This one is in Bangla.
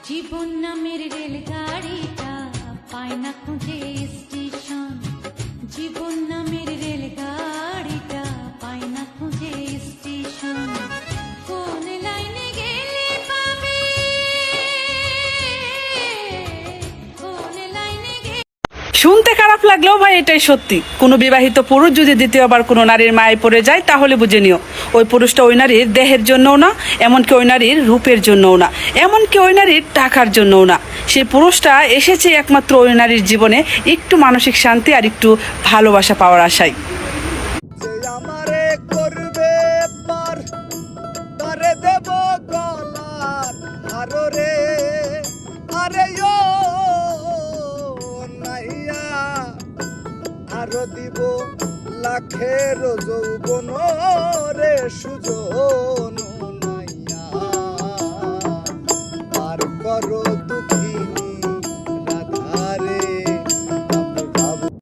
জীবন নামের রেলগাড়িটা পায় না খুঁজে স্টেশন, জীবন নামের রেলগাড়িটা পায় না খুঁজে স্টেশন। কোন লাইনে গেলে পাবে, কোন লাইনে গেলে। শুনতে খারাপ লাগলেও ভাই এটাই সত্যি। কোনো বিবাহিত পুরুষ যদি দ্বিতীয়বার কোনো নারীর মায়ে পড়ে যায় তাহলে বুঝে নিও ওই পুরুষটা ওই নারীর দেহের জন্যও না, এমনকি ওই নারীর রূপের জন্যও না, এমনকি ওই নারীর টাকার জন্যও না। সেই পুরুষটা এসেছে একমাত্র ওই নারীর জীবনে একটু মানসিক শান্তি আর একটু ভালোবাসা পাওয়ার আশায়। আমারে করবে পার তারে দেব গলার হাররে, আরে ও নাইয়া আরো দিব লাখের যৌবন রে সুজন নাইয়া, পার করো দুঃখী